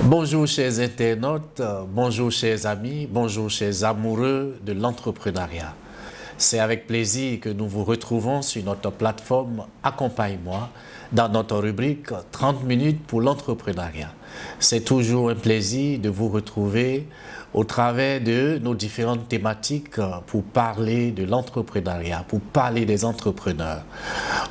Bonjour chers internautes, bonjour chers amis, bonjour chers amoureux de l'entrepreneuriat. C'est avec plaisir que nous vous retrouvons sur notre plateforme Accompagne-moi dans notre rubrique 30 minutes pour l'entrepreneuriat. C'est toujours un plaisir de vous retrouver au travers de nos différentes thématiques pour parler de l'entrepreneuriat, pour parler des entrepreneurs.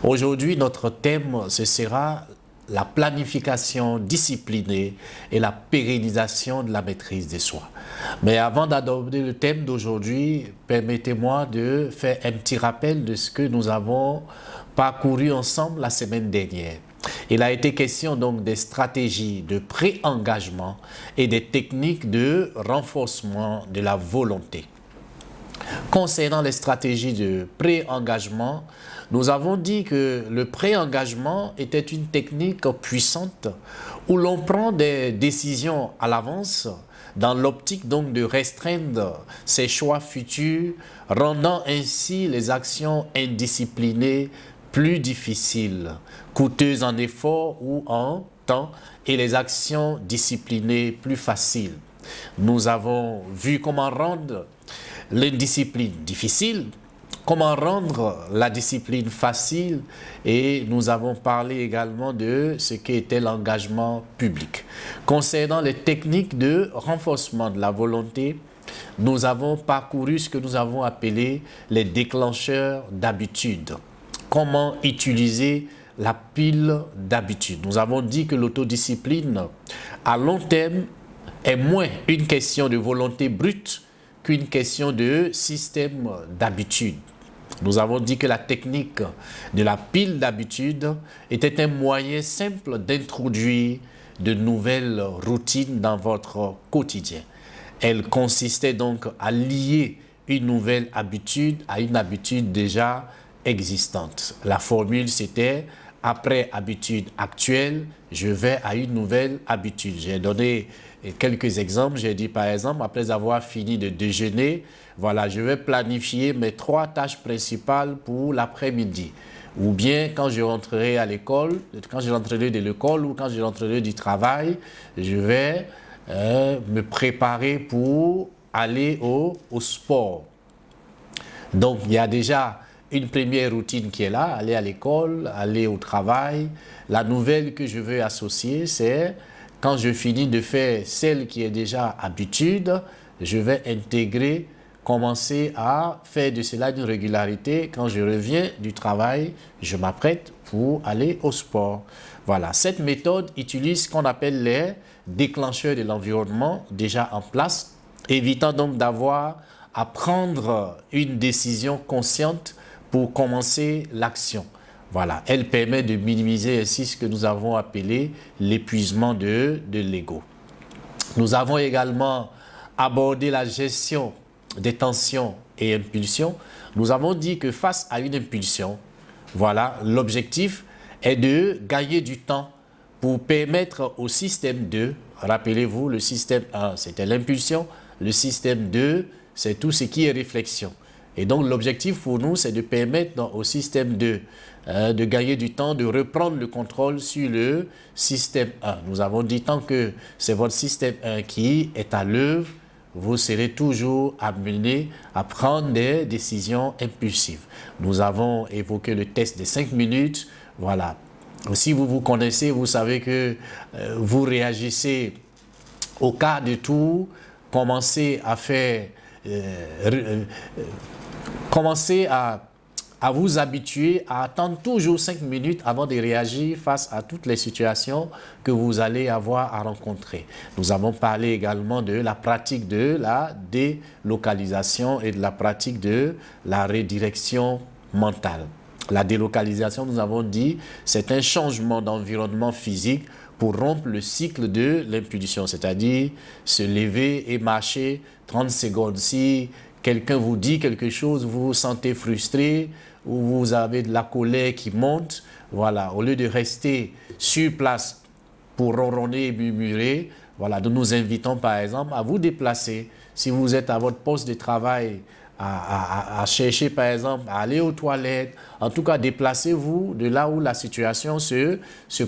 Aujourd'hui, notre thème, ce sera la planification disciplinée et la pérennisation de la maîtrise de soi. Mais avant d'aborder le thème d'aujourd'hui, permettez-moi de faire un petit rappel de ce que nous avons parcouru ensemble la semaine dernière. Il a été question donc des stratégies de pré-engagement et des techniques de renforcement de la volonté. Concernant les stratégies de pré-engagement, nous avons dit que le pré-engagement était une technique puissante où l'on prend des décisions à l'avance dans l'optique donc de restreindre ses choix futurs, rendant ainsi les actions indisciplinées plus difficiles, coûteuses en effort ou en temps, et les actions disciplinées plus faciles. Nous avons vu comment rendre l'indiscipline difficile, comment rendre la discipline facile, et nous avons parlé également de ce qu'était l'engagement public. Concernant les techniques de renforcement de la volonté, nous avons parcouru ce que nous avons appelé les déclencheurs d'habitude. Comment utiliser la pile d'habitude. Nous avons dit que l'autodiscipline à long terme est moins une question de volonté brute qu'une question de système d'habitude. Nous avons dit que la technique de la pile d'habitude était un moyen simple d'introduire de nouvelles routines dans votre quotidien. Elle consistait donc à lier une nouvelle habitude à une habitude déjà existante. La formule c'était « après habitude actuelle, je vais à une nouvelle habitude ». J'ai donné quelques exemples. J'ai dit par exemple, après avoir fini de déjeuner, voilà, je vais planifier mes 3 tâches principales pour l'après-midi. Ou bien quand je rentrerai à l'école, quand je rentrerai de l'école ou quand je rentrerai du travail, je vais me préparer pour aller au sport. Donc il y a déjà une première routine qui est là, aller à l'école, aller au travail. La nouvelle que je veux associer, c'est quand je finis de faire celle qui est déjà habitude, je vais intégrer, commencer à faire de cela une régularité. Quand je reviens du travail, je m'apprête pour aller au sport. Voilà, cette méthode utilise ce qu'on appelle les déclencheurs de l'environnement déjà en place, évitant donc d'avoir à prendre une décision consciente pour commencer l'action. Voilà, elle permet de minimiser ainsi ce que nous avons appelé l'épuisement de l'ego. Nous avons également abordé la gestion des tensions et impulsions. Nous avons dit que face à une impulsion, voilà, l'objectif est de gagner du temps pour permettre au système 2, rappelez-vous, le système 1, c'était l'impulsion, le système 2, c'est tout ce qui est réflexion. Et donc l'objectif pour nous, c'est de permettre au système 2 de gagner du temps, de reprendre le contrôle sur le système 1. Nous avons dit tant que c'est votre système 1 qui est à l'œuvre, vous serez toujours amené à prendre des décisions impulsives. Nous avons évoqué le test des 5 minutes. Voilà. Si vous vous connaissez, vous savez que vous réagissez au quart de tour, commencez à faire... Commencez à vous habituer à attendre toujours 5 minutes avant de réagir face à toutes les situations que vous allez avoir à rencontrer. Nous avons parlé également de la pratique de la délocalisation et de la pratique de la redirection mentale. La délocalisation, nous avons dit, c'est un changement d'environnement physique pour rompre le cycle de l'impulsion, c'est-à-dire se lever et marcher 30 secondes. Si quelqu'un vous dit quelque chose, vous vous sentez frustré ou vous avez de la colère qui monte, voilà, au lieu de rester sur place pour ronronner et murmurer, voilà, nous nous invitons par exemple à vous déplacer. Si vous êtes à votre poste de travail, à chercher par exemple, à aller aux toilettes, en tout cas déplacez-vous de là où la situation se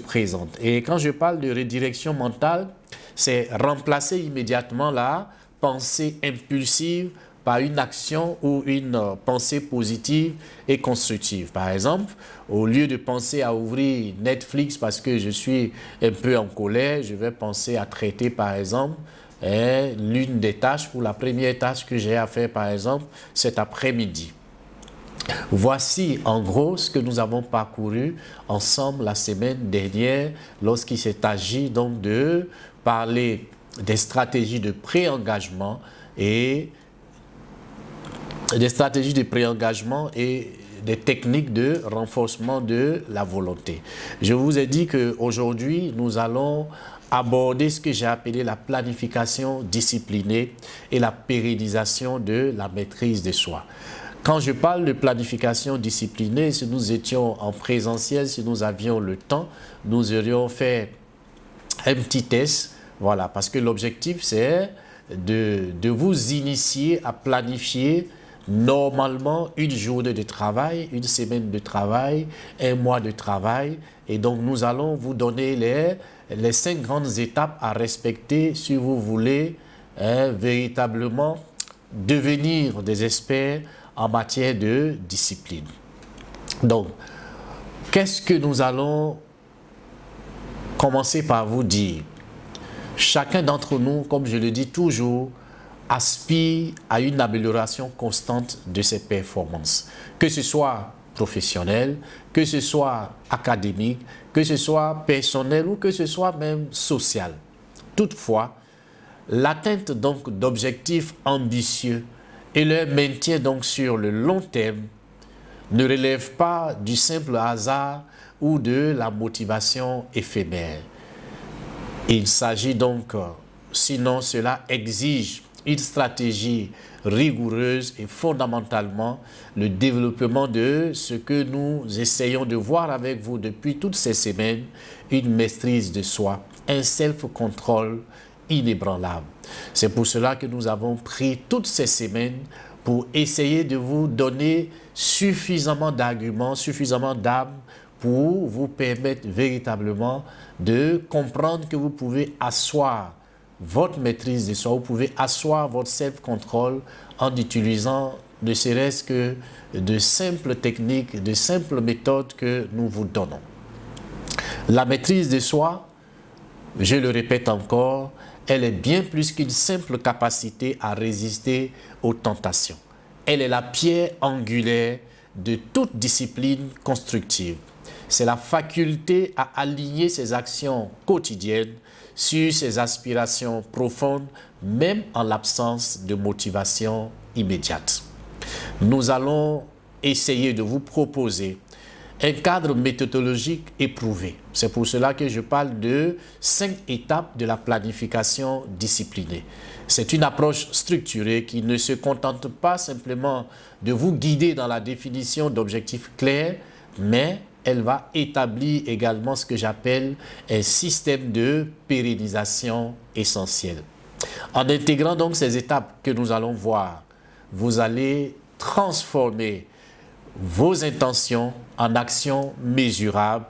présente. Et quand je parle de redirection mentale, c'est remplacer immédiatement la pensée impulsive par une action ou une pensée positive et constructive. Par exemple, au lieu de penser à ouvrir Netflix parce que je suis un peu en colère, je vais penser à traiter par exemple l'une des tâches ou la première tâche que j'ai à faire par exemple cet après-midi. Voici en gros ce que nous avons parcouru ensemble la semaine dernière lorsqu'il s'est agi donc de parler des stratégies de pré-engagement et des techniques de renforcement de la volonté. Je vous ai dit qu'aujourd'hui, nous allons aborder ce que j'ai appelé la planification disciplinée et la pérennisation de la maîtrise de soi. Quand je parle de planification disciplinée, si nous étions en présentiel, si nous avions le temps, nous aurions fait un petit test, voilà, parce que l'objectif c'est de vous initier à planifier normalement une journée de travail, une semaine de travail, un mois de travail. Et donc nous allons vous donner les 5 grandes étapes à respecter si vous voulez véritablement devenir des experts en matière de discipline. Donc, qu'est-ce que nous allons commencer par vous dire? Chacun d'entre nous, comme je le dis toujours, aspire à une amélioration constante de ses performances, que ce soit professionnel, que ce soit académique, que ce soit personnel ou que ce soit même social. Toutefois, l'atteinte donc d'objectifs ambitieux et leur maintien donc sur le long terme ne relève pas du simple hasard ou de la motivation éphémère. Il s'agit donc, sinon cela exige une stratégie rigoureuse et fondamentalement le développement de ce que nous essayons de voir avec vous depuis toutes ces semaines, une maîtrise de soi, un self-control inébranlable. C'est pour cela que nous avons pris toutes ces semaines pour essayer de vous donner suffisamment d'arguments, suffisamment d'âme pour vous permettre véritablement de comprendre que vous pouvez asseoir votre maîtrise de soi, vous pouvez asseoir votre self-control en utilisant ne serait-ce que de simples techniques, de simples méthodes que nous vous donnons. La maîtrise de soi, je le répète encore, elle est bien plus qu'une simple capacité à résister aux tentations. Elle est la pierre angulaire de toute discipline constructive. C'est la faculté à aligner ses actions quotidiennes sur ses aspirations profondes, même en l'absence de motivation immédiate. Nous allons essayer de vous proposer un cadre méthodologique éprouvé. C'est pour cela que je parle de 5 étapes de la planification disciplinée. C'est une approche structurée qui ne se contente pas simplement de vous guider dans la définition d'objectifs clairs, mais elle va établir également ce que j'appelle un système de pérennisation essentiel. En intégrant donc ces étapes que nous allons voir, vous allez transformer vos intentions en actions mesurables.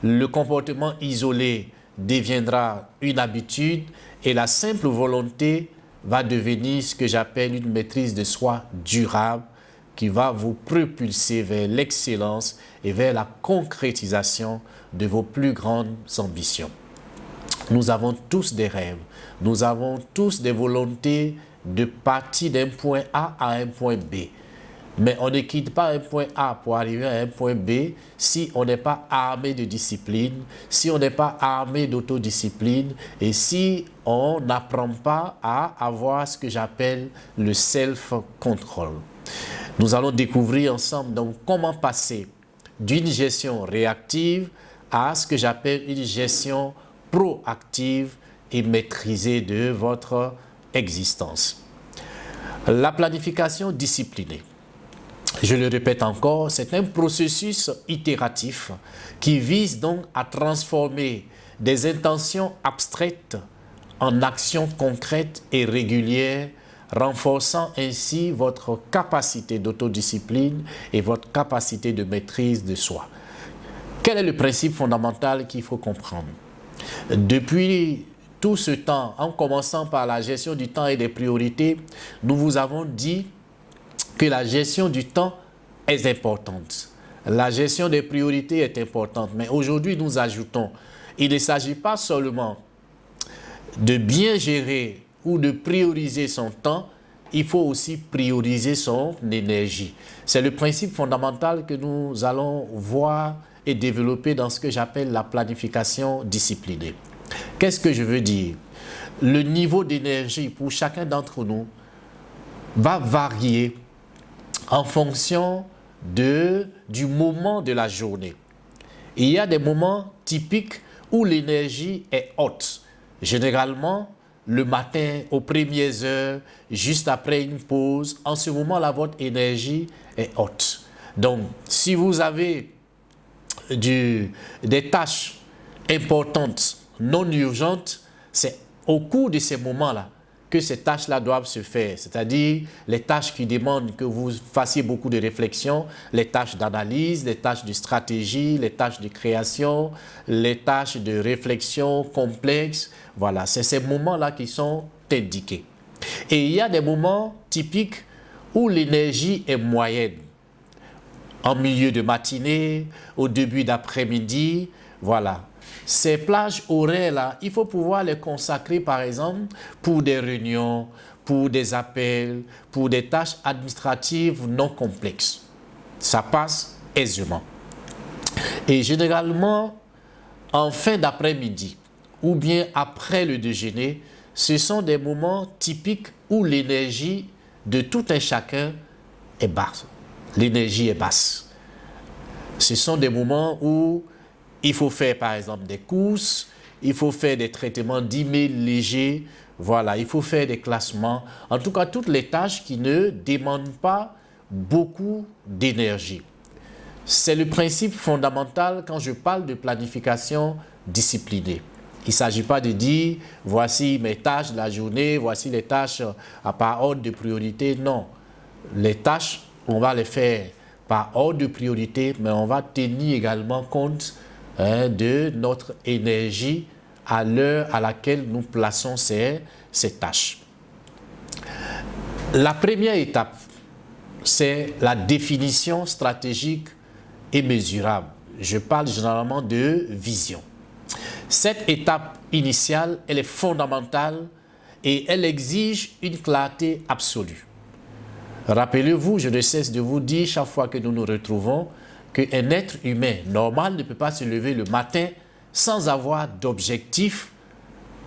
Le comportement isolé deviendra une habitude et la simple volonté va devenir ce que j'appelle une maîtrise de soi durable qui va vous propulser vers l'excellence et vers la concrétisation de vos plus grandes ambitions. Nous avons tous des rêves, nous avons tous des volontés de partir d'un point A à un point B. Mais on ne quitte pas un point A pour arriver à un point B si on n'est pas armé de discipline, si on n'est pas armé d'autodiscipline et si on n'apprend pas à avoir ce que j'appelle le self-control. Nous allons découvrir ensemble donc comment passer d'une gestion réactive à ce que j'appelle une gestion proactive et maîtrisée de votre existence. La planification disciplinée. Je le répète encore, c'est un processus itératif qui vise donc à transformer des intentions abstraites en actions concrètes et régulières, renforçant ainsi votre capacité d'autodiscipline et votre capacité de maîtrise de soi. Quel est le principe fondamental qu'il faut comprendre? Depuis tout ce temps, en commençant par la gestion du temps et des priorités, nous vous avons dit que la gestion du temps est importante. La gestion des priorités est importante. Mais aujourd'hui, nous ajoutons, il ne s'agit pas seulement de bien gérer ou de prioriser son temps, il faut aussi prioriser son énergie. C'est le principe fondamental que nous allons voir et développer dans ce que j'appelle la planification disciplinée. Qu'est-ce que je veux dire? Le niveau d'énergie pour chacun d'entre nous va varier en fonction du moment de la journée. Il y a des moments typiques où l'énergie est haute. Généralement, le matin, aux premières heures, juste après une pause, en ce moment-là, votre énergie est haute. Donc, si vous avez des tâches importantes, non urgentes, c'est au cours de ces moments-là que ces tâches-là doivent se faire, c'est-à-dire les tâches qui demandent que vous fassiez beaucoup de réflexion, les tâches d'analyse, les tâches de stratégie, les tâches de création, les tâches de réflexion complexes. Voilà, c'est ces moments-là qui sont indiqués. Et il y a des moments typiques où l'énergie est moyenne, en milieu de matinée, au début d'après-midi, voilà. Ces plages horaires-là, il faut pouvoir les consacrer, par exemple, pour des réunions, pour des appels, pour des tâches administratives non complexes. Ça passe aisément. Et généralement, en fin d'après-midi, ou bien après le déjeuner, ce sont des moments typiques où l'énergie de tout un chacun est basse. L'énergie est basse. Ce sont des moments où il faut faire par exemple des courses, il faut faire des traitements d'emails légers, voilà, il faut faire des classements. En tout cas, toutes les tâches qui ne demandent pas beaucoup d'énergie. C'est le principe fondamental quand je parle de planification disciplinée. Il ne s'agit pas de dire, voici mes tâches de la journée, voici les tâches par ordre de priorité. Non, les tâches, on va les faire par ordre de priorité, mais on va tenir également compte de notre énergie à l'heure à laquelle nous plaçons ces tâches. La première étape, c'est la définition stratégique et mesurable. Je parle généralement de vision. Cette étape initiale, elle est fondamentale et elle exige une clarté absolue. Rappelez-vous, je ne cesse de vous dire chaque fois que nous nous retrouvons qu'un être humain normal ne peut pas se lever le matin sans avoir d'objectif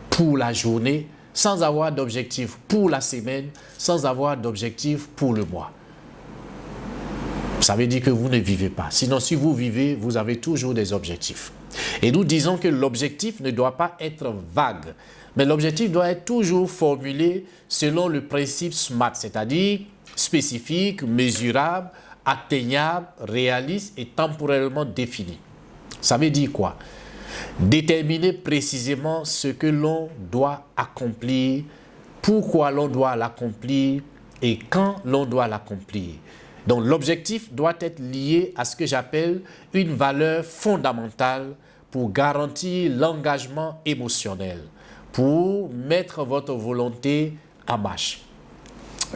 pour la journée, sans avoir d'objectif pour la semaine, sans avoir d'objectif pour le mois. Ça veut dire que vous ne vivez pas. Sinon, si vous vivez, vous avez toujours des objectifs. Et nous disons que l'objectif ne doit pas être vague, mais l'objectif doit être toujours formulé selon le principe SMART, c'est-à-dire spécifique, mesurable, atteignable, réaliste et temporellement défini. Ça veut dire quoi? Déterminer précisément ce que l'on doit accomplir, pourquoi l'on doit l'accomplir et quand l'on doit l'accomplir. Donc l'objectif doit être lié à ce que j'appelle une valeur fondamentale pour garantir l'engagement émotionnel, pour mettre votre volonté en marche.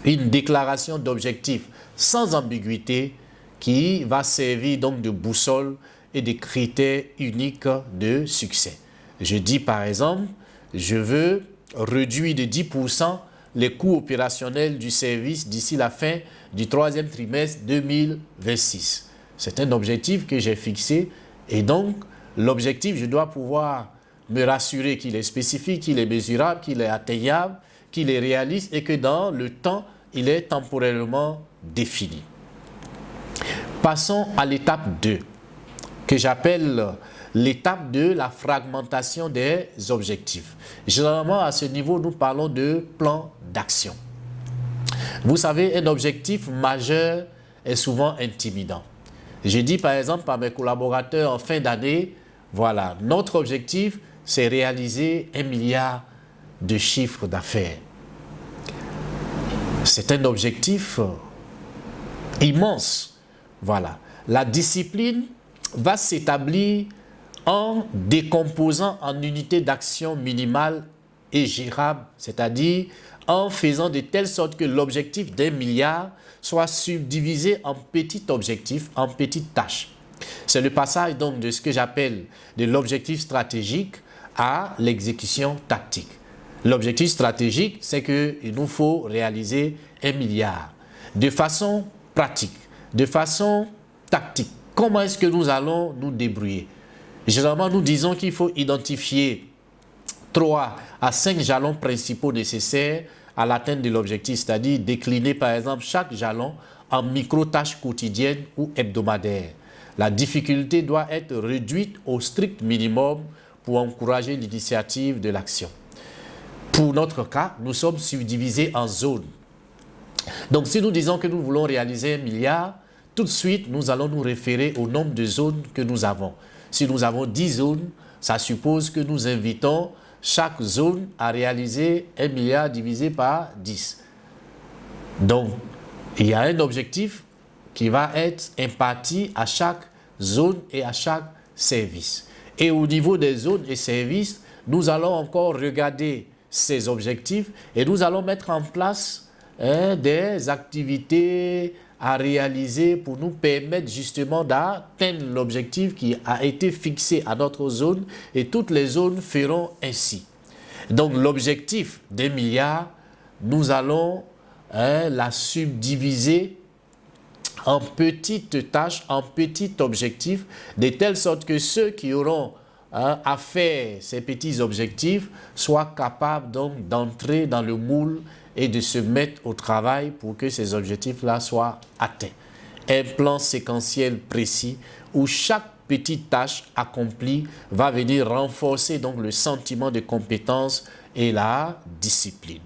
Une déclaration d'objectif sans ambiguïté qui va servir donc de boussole et de critères uniques de succès. Je dis par exemple, je veux réduire de 10% les coûts opérationnels du service d'ici la fin du troisième trimestre 2026. C'est un objectif que j'ai fixé et donc l'objectif, je dois pouvoir me rassurer qu'il est spécifique, qu'il est mesurable, qu'il est atteignable, qu'il est réaliste et que dans le temps, il est temporellement défini. Passons à l'étape 2, que j'appelle l'étape de la fragmentation des objectifs. Généralement, à ce niveau, nous parlons de plan d'action. Vous savez, un objectif majeur est souvent intimidant. Je dis par exemple à mes collaborateurs en fin d'année, voilà, notre objectif, c'est réaliser 1 milliard de chiffre d'affaires. C'est un objectif immense. Voilà. La discipline va s'établir en décomposant en unités d'action minimales et gérable, c'est-à-dire en faisant de telle sorte que l'objectif d'1 milliard soit subdivisé en petits objectifs, en petites tâches. C'est le passage donc de ce que j'appelle de l'objectif stratégique à l'exécution tactique. L'objectif stratégique, c'est qu'il nous faut réaliser 1 milliard de façon pratique, de façon tactique. Comment est-ce que nous allons nous débrouiller? Généralement, nous disons qu'il faut identifier 3 à 5 jalons principaux nécessaires à l'atteinte de l'objectif, c'est-à-dire décliner par exemple chaque jalon en micro-tâches quotidiennes ou hebdomadaires. La difficulté doit être réduite au strict minimum pour encourager l'initiative de l'action. Pour notre cas, nous sommes subdivisés en zones. Donc si nous disons que nous voulons réaliser 1 milliard, tout de suite nous allons nous référer au nombre de zones que nous avons. Si nous avons 10 zones, ça suppose que nous invitons chaque zone à réaliser 1 milliard divisé par 10. Donc, il y a un objectif qui va être imparti à chaque zone et à chaque service. Et au niveau des zones et services, nous allons encore regarder ces objectifs et nous allons mettre en place des activités à réaliser pour nous permettre justement d'atteindre l'objectif qui a été fixé à notre zone et toutes les zones feront ainsi. Donc l'objectif d'1 milliard, nous allons la subdiviser en petites tâches, en petits objectifs, de telle sorte que ceux qui auront à faire ces petits objectifs soient capables donc d'entrer dans le moule et de se mettre au travail pour que ces objectifs-là soient atteints. Un plan séquentiel précis où chaque petite tâche accomplie va venir renforcer donc le sentiment de compétence et la discipline.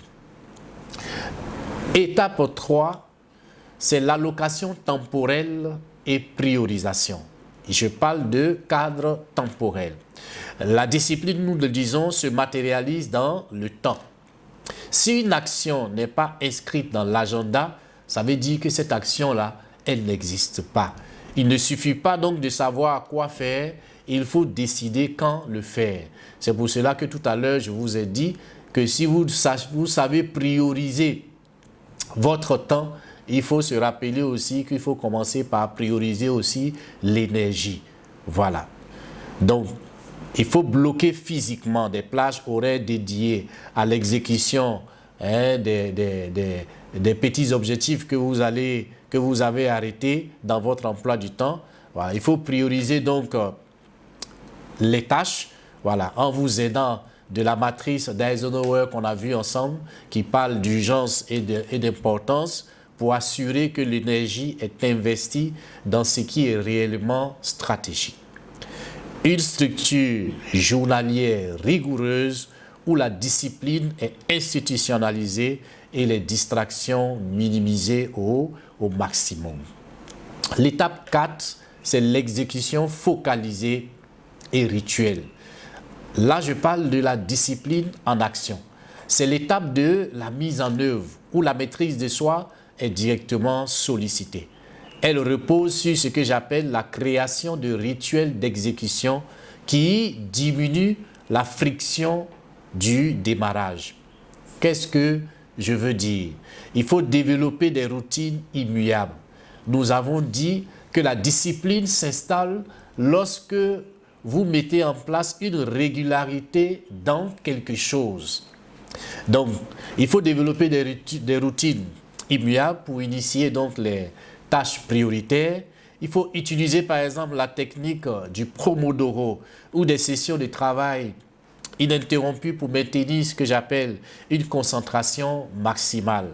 Étape 3, c'est l'allocation temporelle et priorisation. Je parle de cadre temporel. La discipline, nous le disons, se matérialise dans le temps. Si une action n'est pas inscrite dans l'agenda, ça veut dire que cette action-là, elle n'existe pas. Il ne suffit pas donc de savoir quoi faire, il faut décider quand le faire. C'est pour cela que tout à l'heure, je vous ai dit que si vous savez prioriser votre temps, il faut se rappeler aussi qu'il faut commencer par prioriser aussi l'énergie. Voilà. Donc, il faut bloquer physiquement des plages horaires dédiées à l'exécution des petits objectifs que vous avez arrêtés dans votre emploi du temps. Voilà. Il faut prioriser donc les tâches, voilà, en vous aidant de la matrice d'Eisenhower qu'on a vue ensemble, qui parle d'urgence et d'importance, pour assurer que l'énergie est investie dans ce qui est réellement stratégique. Une structure journalière rigoureuse où la discipline est institutionnalisée et les distractions minimisées au maximum. L'étape 4, c'est l'exécution focalisée et rituelle. Là, je parle de la discipline en action. C'est l'étape de la mise en œuvre où la maîtrise de soi est directement sollicitée. Elle repose sur ce que j'appelle la création de rituels d'exécution qui diminuent la friction du démarrage. Qu'est-ce que je veux dire? Il faut développer des routines immuables. Nous avons dit que la discipline s'installe lorsque vous mettez en place une régularité dans quelque chose. Donc, il faut développer des routines immuables pour initier donc les tâches prioritaires. Il faut utiliser par exemple la technique du Pomodoro ou des sessions de travail ininterrompues pour maintenir ce que j'appelle une concentration maximale.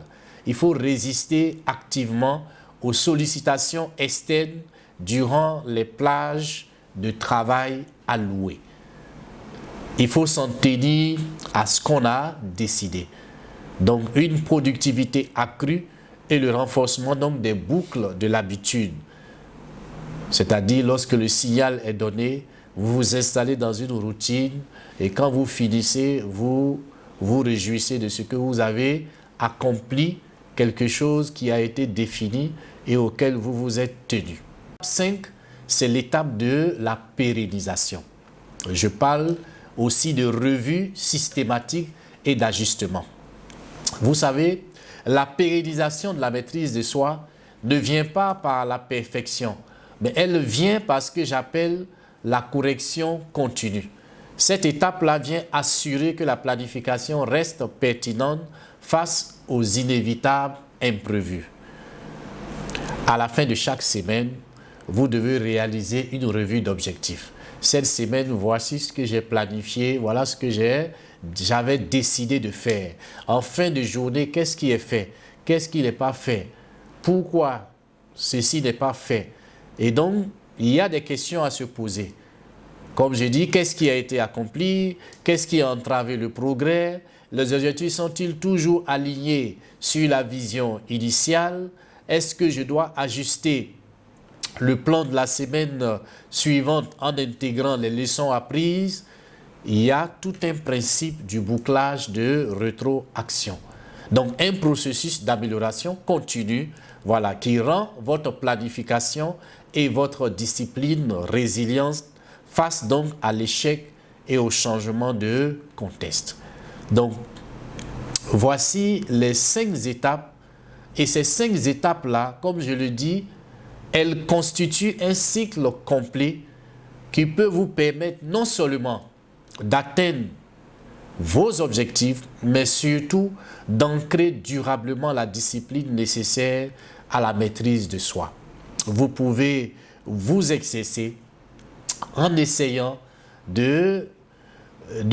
Il faut résister activement aux sollicitations externes durant les plages de travail allouées. Il faut s'en tenir à ce qu'on a décidé. Donc une productivité accrue et le renforcement donc des boucles de l'habitude. C'est-à-dire lorsque le signal est donné, vous vous installez dans une routine et quand vous finissez, vous vous réjouissez de ce que vous avez accompli, quelque chose qui a été défini et auquel vous vous êtes tenu. 5, c'est l'étape de la pérennisation. Je parle aussi de revue systématique et d'ajustement. Vous savez, la pérennisation de la maîtrise de soi ne vient pas par la perfection, mais elle vient par ce que j'appelle la correction continue. Cette étape-là vient assurer que la planification reste pertinente face aux inévitables imprévus. À la fin de chaque semaine, vous devez réaliser une revue d'objectifs. Cette semaine, voici ce que j'ai planifié, voilà ce que j'avais décidé de faire. En fin de journée, qu'est-ce qui est fait? Qu'est-ce qui n'est pas fait? Pourquoi ceci n'est pas fait? Et donc, il y a des questions à se poser. Comme je dis, qu'est-ce qui a été accompli? Qu'est-ce qui a entravé le progrès? Les objectifs sont-ils toujours alignés sur la vision initiale? Est-ce que je dois ajuster le plan de la semaine suivante en intégrant les leçons apprises? Il y a tout un principe du bouclage de rétroaction. Donc, un processus d'amélioration continue, voilà, qui rend votre planification et votre discipline résiliente face donc à l'échec et au changement de contexte. Donc, voici les 5 étapes. Et ces 5 étapes-là, comme je le dis, elles constituent un cycle complet qui peut vous permettre non seulement d'atteindre vos objectifs, mais surtout d'ancrer durablement la discipline nécessaire à la maîtrise de soi. Vous pouvez vous exercer en essayant de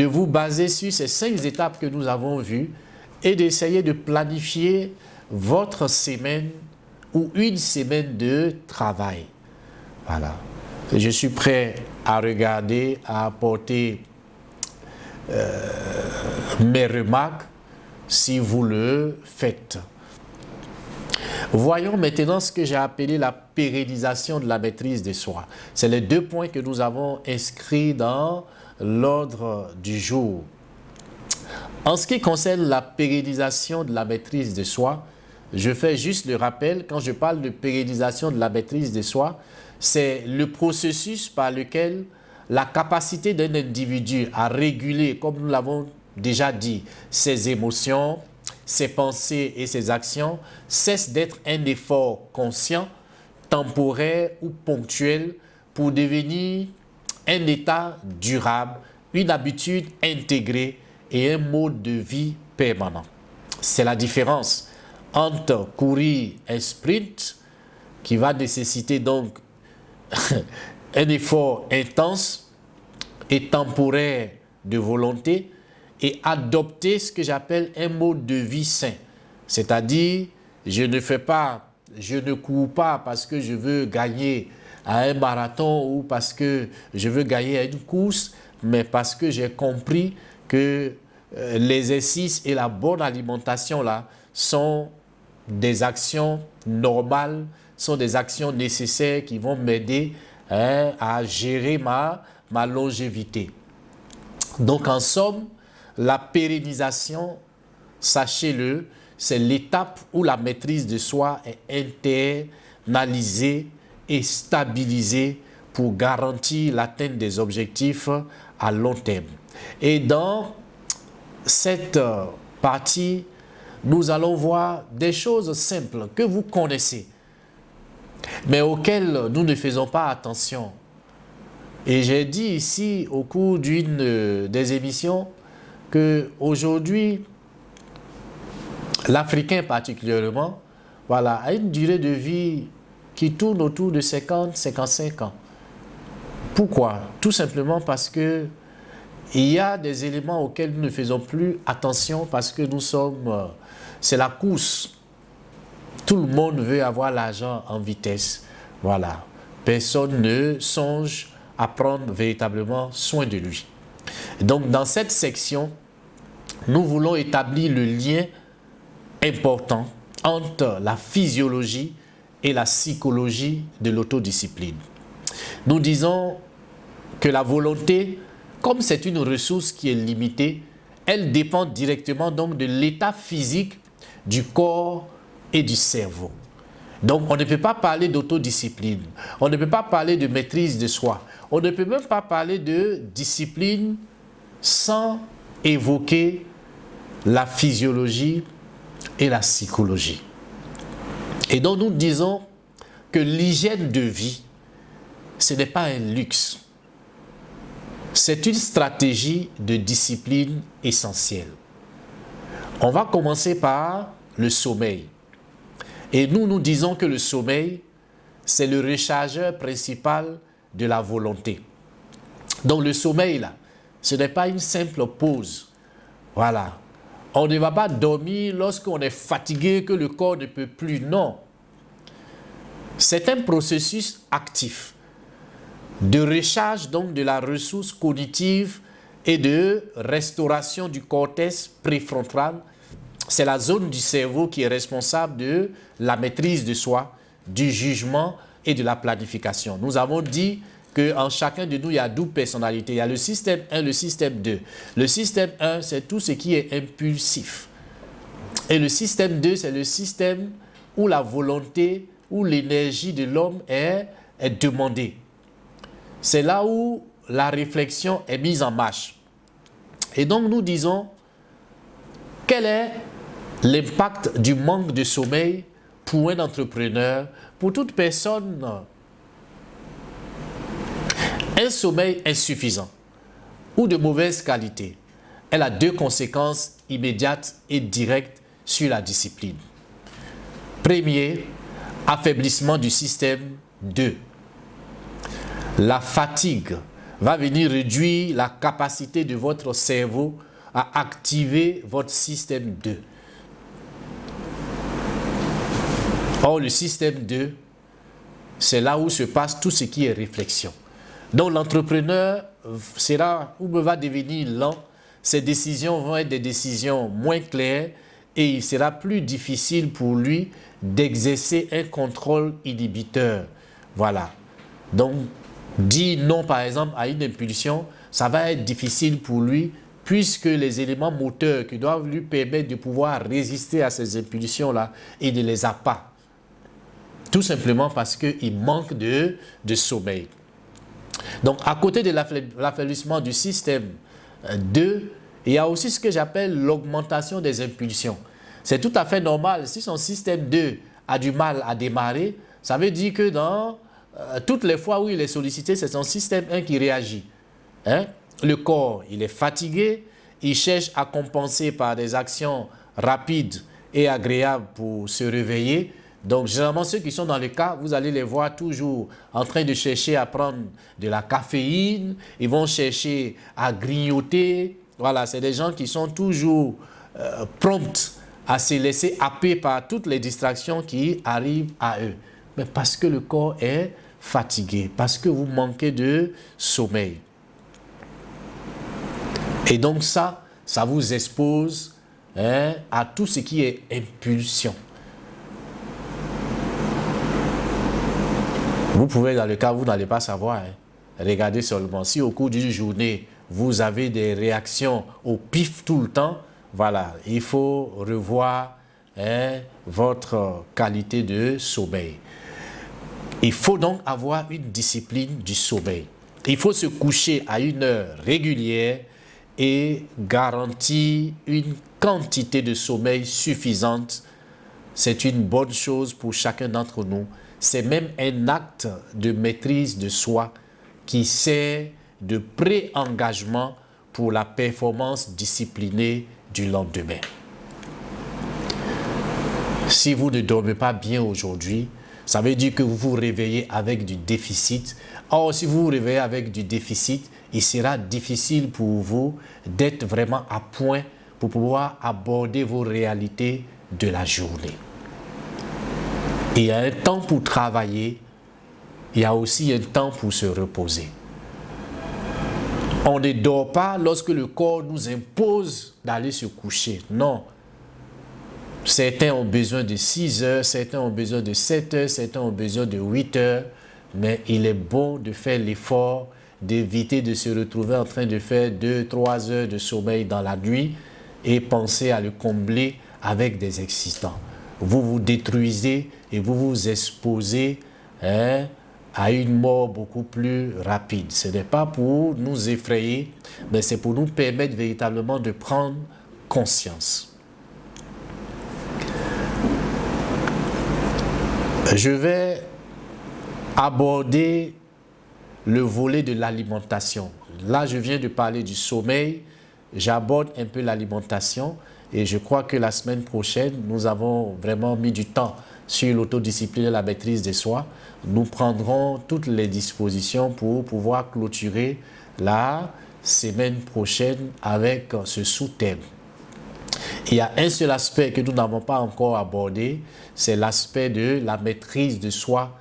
vous baser sur ces 5 étapes que nous avons vues et d'essayer de planifier votre semaine ou une semaine de travail. Voilà. Je suis prêt à regarder, à apporter mes remarques si vous le faites. Voyons maintenant ce que j'ai appelé la pérennisation de la maîtrise de soi. C'est les 2 points que nous avons inscrits dans l'ordre du jour. En ce qui concerne la pérennisation de la maîtrise de soi, je fais juste le rappel, quand je parle de pérennisation de la maîtrise de soi, c'est le processus par lequel la capacité d'un individu à réguler, comme nous l'avons déjà dit, ses émotions, ses pensées et ses actions cesse d'être un effort conscient, temporaire ou ponctuel pour devenir un état durable, une habitude intégrée et un mode de vie permanent. C'est la différence entre courir un sprint qui va nécessiter donc un effort intense et temporaire de volonté et adopter ce que j'appelle un mode de vie sain. C'est-à-dire, je ne cours pas parce que je veux gagner à un marathon ou parce que je veux gagner à une course, mais parce que j'ai compris que l'exercice et la bonne alimentation là sont des actions normales, sont des actions nécessaires qui vont m'aider à gérer ma longévité. Donc en somme, la pérennisation, sachez-le, c'est l'étape où la maîtrise de soi est internalisée et stabilisée pour garantir l'atteinte des objectifs à long terme. Et dans cette partie, nous allons voir des choses simples que vous connaissez, mais auxquelles nous ne faisons pas attention. Et j'ai dit ici au cours d'une des émissions qu'aujourd'hui, l'Africain particulièrement, voilà, a une durée de vie qui tourne autour de 50-55 ans. Pourquoi? Tout simplement parce que il y a des éléments auxquels nous ne faisons plus attention parce que nous sommes... c'est la course. Tout le monde veut avoir l'argent en vitesse. Voilà. Personne ne songe à prendre véritablement soin de lui. Donc, dans cette section, nous voulons établir le lien important entre la physiologie et la psychologie de l'autodiscipline. Nous disons que la volonté, comme c'est une ressource qui est limitée, elle dépend directement donc de l'état physique du corps et du cerveau. Donc on ne peut pas parler d'autodiscipline, on ne peut pas parler de maîtrise de soi, on ne peut même pas parler de discipline sans évoquer la physiologie et la psychologie. Et donc nous disons que l'hygiène de vie, ce n'est pas un luxe. C'est une stratégie de discipline essentielle. On va commencer par le sommeil. Et nous disons que le sommeil, c'est le rechargeur principal de la volonté. Donc le sommeil, là, ce n'est pas une simple pause. Voilà. On ne va pas dormir lorsqu'on est fatigué, que le corps ne peut plus. Non. C'est un processus actif de recharge donc de la ressource cognitive et de restauration du cortex préfrontal. C'est la zone du cerveau qui est responsable de la maîtrise de soi, du jugement et de la planification. Nous avons dit qu'en chacun de nous, il y a 12 personnalités. Il y a le système 1, le système 2. Le système 1, c'est tout ce qui est impulsif. Et le système 2, c'est le système où la volonté, où l'énergie de l'homme est demandée. C'est là où la réflexion est mise en marche. Et donc nous disons, quel est l'impact du manque de sommeil pour un entrepreneur, pour toute personne? Un sommeil insuffisant ou de mauvaise qualité, elle a deux conséquences immédiates et directes sur la discipline. Premier, affaiblissement du système 2. La fatigue va venir réduire la capacité de votre cerveau à activer votre système 2. Or, le système 2, c'est là où se passe tout ce qui est réflexion. Donc, l'entrepreneur sera ou va devenir lent, ses décisions vont être des décisions moins claires et il sera plus difficile pour lui d'exercer un contrôle inhibiteur. Voilà. Donc, dire non, par exemple, à une impulsion, ça va être difficile pour lui puisque les éléments moteurs qui doivent lui permettre de pouvoir résister à ces impulsions-là, il ne les a pas. Tout simplement parce qu'il manque de sommeil. Donc, à côté de l'affaiblissement du système 2, il y a aussi ce que j'appelle l'augmentation des impulsions. C'est tout à fait normal. Si son système 2 a du mal à démarrer, ça veut dire que dans toutes les fois où il est sollicité, c'est son système 1 qui réagit. Hein? Le corps, il est fatigué, il cherche à compenser par des actions rapides et agréables pour se réveiller. Donc, généralement, ceux qui sont dans le cas, vous allez les voir toujours en train de chercher à prendre de la caféine, ils vont chercher à grignoter. Voilà, c'est des gens qui sont toujours prompts à se laisser happer par toutes les distractions qui arrivent à eux. Mais parce que le corps est fatigué, parce que vous manquez de sommeil. Et donc ça vous expose à tout ce qui est impulsion. Vous pouvez, dans le cas où vous n'allez pas savoir, regardez seulement. Si au cours d'une journée, vous avez des réactions au pif tout le temps, voilà, il faut revoir votre qualité de sommeil. Il faut donc avoir une discipline du sommeil. Il faut se coucher à une heure régulière et garantir une quantité de sommeil suffisante. C'est une bonne chose pour chacun d'entre nous. C'est même un acte de maîtrise de soi qui sert de pré-engagement pour la performance disciplinée du lendemain. Si vous ne dormez pas bien aujourd'hui, ça veut dire que vous vous réveillez avec du déficit. Or, si vous vous réveillez avec du déficit, il sera difficile pour vous d'être vraiment à point pour pouvoir aborder vos réalités de la journée. Il y a un temps pour travailler, il y a aussi un temps pour se reposer. On ne dort pas lorsque le corps nous impose d'aller se coucher. Non. Certains ont besoin de 6 heures, certains ont besoin de 7 heures, certains ont besoin de 8 heures. Mais il est bon de faire l'effort, d'éviter de se retrouver en train de faire 2-3 heures de sommeil dans la nuit et penser à le combler avec des excitants. Vous vous détruisez et vous vous exposez à une mort beaucoup plus rapide. Ce n'est pas pour nous effrayer, mais c'est pour nous permettre véritablement de prendre conscience. Je vais aborder le volet de l'alimentation. Là, je viens de parler du sommeil, j'aborde un peu l'alimentation et je crois que la semaine prochaine, nous avons vraiment mis du temps sur l'autodiscipline et la maîtrise de soi. Nous prendrons toutes les dispositions pour pouvoir clôturer la semaine prochaine avec ce sous-thème. Il y a un seul aspect que nous n'avons pas encore abordé, c'est l'aspect de la maîtrise de soi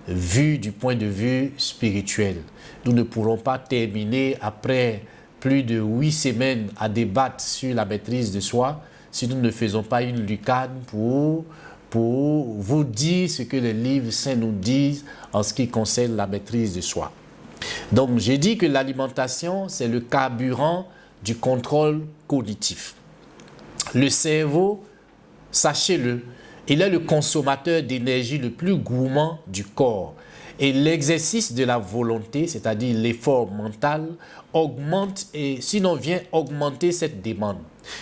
vu du point de vue spirituel. Nous ne pourrons pas terminer après plus de 8 semaines à débattre sur la maîtrise de soi si nous ne faisons pas une lucane pour vous dire ce que les livres saints nous disent en ce qui concerne la maîtrise de soi. Donc j'ai dit que l'alimentation, c'est le carburant du contrôle cognitif. Le cerveau, sachez-le, il est le consommateur d'énergie le plus gourmand du corps. Et l'exercice de la volonté, c'est-à-dire l'effort mental, augmente et sinon vient augmenter cette demande.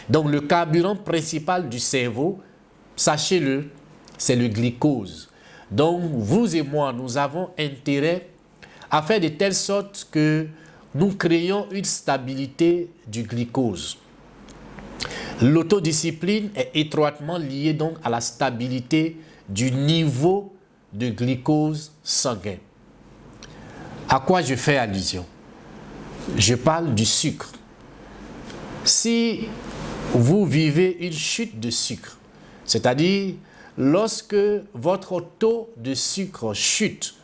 Donc le carburant principal du cerveau, sachez-le, c'est le glucose. Donc vous et moi, nous avons intérêt à faire de telle sorte que nous créons une stabilité du glucose. L'autodiscipline est étroitement liée donc à la stabilité du niveau de glucose sanguin. À quoi je fais allusion? Je parle du sucre. Si vous vivez une chute de sucre, c'est-à-dire lorsque votre taux de sucre chute,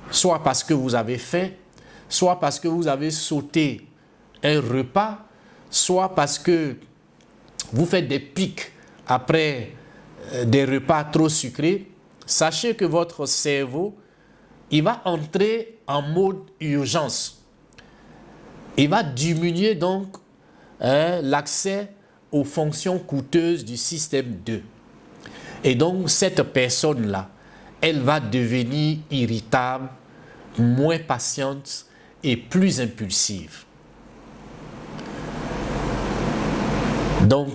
soit parce que vous avez faim, soit parce que vous avez sauté un repas, soit parce que vous faites des pics après des repas trop sucrés, sachez que votre cerveau, il va entrer en mode urgence. Il va diminuer donc l'accès aux fonctions coûteuses du système 2. Et donc cette personne-là, elle va devenir irritable, moins patiente et plus impulsive. Donc,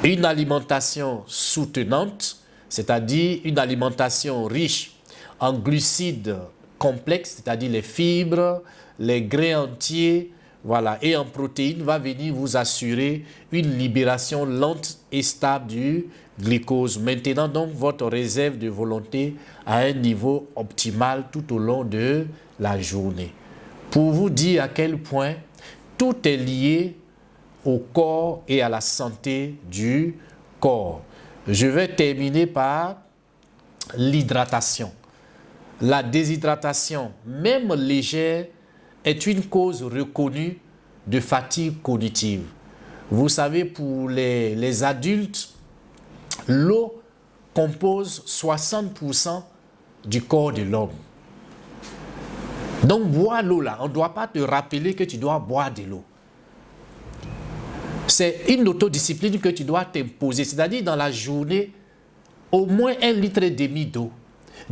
une alimentation soutenante, c'est-à-dire une alimentation riche en glucides complexes, c'est-à-dire les fibres, les grains entiers, voilà, et en protéines, va venir vous assurer une libération lente et stable du glucose, maintenant donc votre réserve de volonté à un niveau optimal tout au long de la journée. Pour vous dire à quel point tout est lié au corps et à la santé du corps. Je vais terminer par l'hydratation. La déshydratation, même légère, est une cause reconnue de fatigue cognitive. Vous savez, pour les adultes, l'eau compose 60% du corps de l'homme. Donc, boire l'eau là, on ne doit pas te rappeler que tu dois boire de l'eau. C'est une autodiscipline que tu dois t'imposer. C'est-à-dire dans la journée, au moins 1,5 litre d'eau,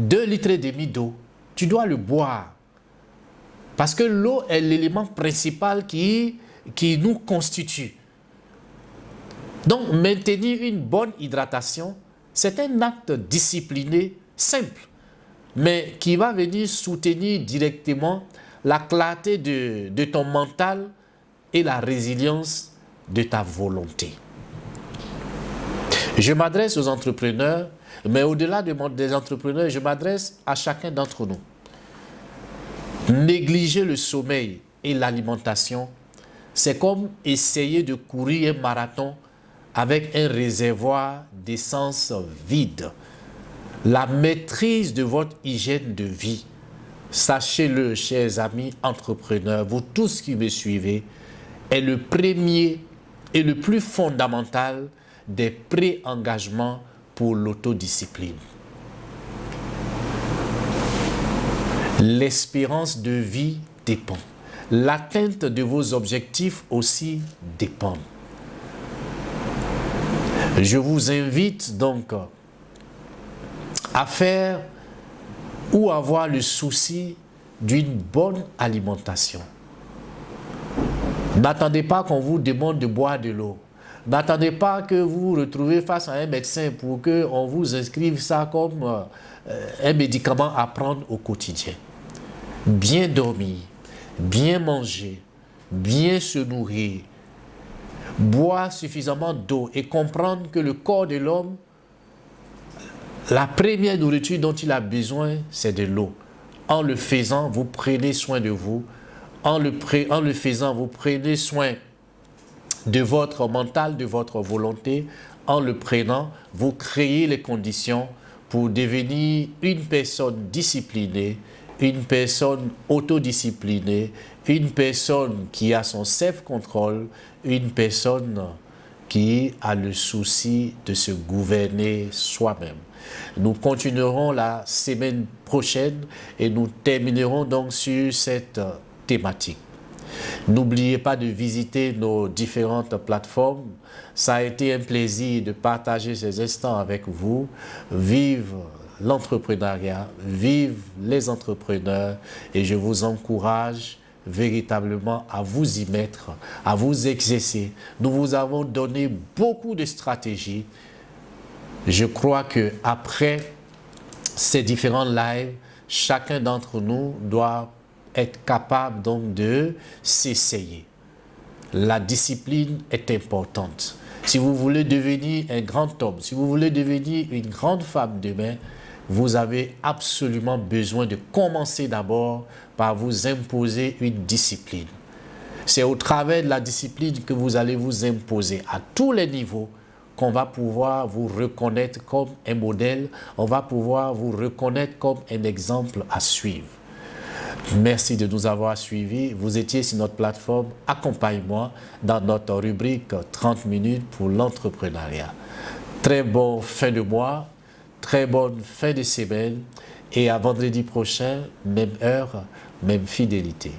2,5 litres d'eau, tu dois le boire. Parce que l'eau est l'élément principal qui nous constitue. Donc maintenir une bonne hydratation, c'est un acte discipliné, simple, mais qui va venir soutenir directement la clarté de ton mental et la résilience de ta volonté. Je m'adresse aux entrepreneurs, mais au-delà des entrepreneurs, je m'adresse à chacun d'entre nous. Négliger le sommeil et l'alimentation, c'est comme essayer de courir un marathon avec un réservoir d'essence vide. La maîtrise de votre hygiène de vie, sachez-le, chers amis entrepreneurs, vous tous qui me suivez, est le premier et le plus fondamental des pré-engagements pour l'autodiscipline. L'espérance de vie dépend. L'atteinte de vos objectifs aussi dépend. Je vous invite donc à faire ou avoir le souci d'une bonne alimentation. N'attendez pas qu'on vous demande de boire de l'eau. N'attendez pas que vous vous retrouvez face à un médecin pour qu'on vous inscrive ça comme un médicament à prendre au quotidien. Bien dormir, bien manger, bien se nourrir, boire suffisamment d'eau et comprendre que le corps de l'homme, la première nourriture dont il a besoin, c'est de l'eau. En le faisant, vous prenez soin de vous. En le faisant, vous prenez soin de votre mental, de votre volonté. En le prenant, vous créez les conditions pour devenir une personne disciplinée, une personne autodisciplinée, une personne qui a son self-control, une personne qui a le souci de se gouverner soi-même. Nous continuerons la semaine prochaine et nous terminerons donc sur cette thématique. N'oubliez pas de visiter nos différentes plateformes. Ça a été un plaisir de partager ces instants avec vous. Vive l'entrepreneuriat, vive les entrepreneurs et je vous encourage véritablement à vous y mettre, à vous exercer. Nous vous avons donné beaucoup de stratégies. Je crois qu'après ces différents lives, chacun d'entre nous doit être capable donc de s'essayer. La discipline est importante. Si vous voulez devenir un grand homme, si vous voulez devenir une grande femme demain, vous avez absolument besoin de commencer d'abord par vous imposer une discipline. C'est au travers de la discipline que vous allez vous imposer à tous les niveaux qu'on va pouvoir vous reconnaître comme un modèle, on va pouvoir vous reconnaître comme un exemple à suivre. Merci de nous avoir suivis. Vous étiez sur notre plateforme Accompagne-moi dans notre rubrique 30 minutes pour l'entrepreneuriat. Très bonne fin de mois, très bonne fin de semaine et à vendredi prochain, même heure, même fidélité.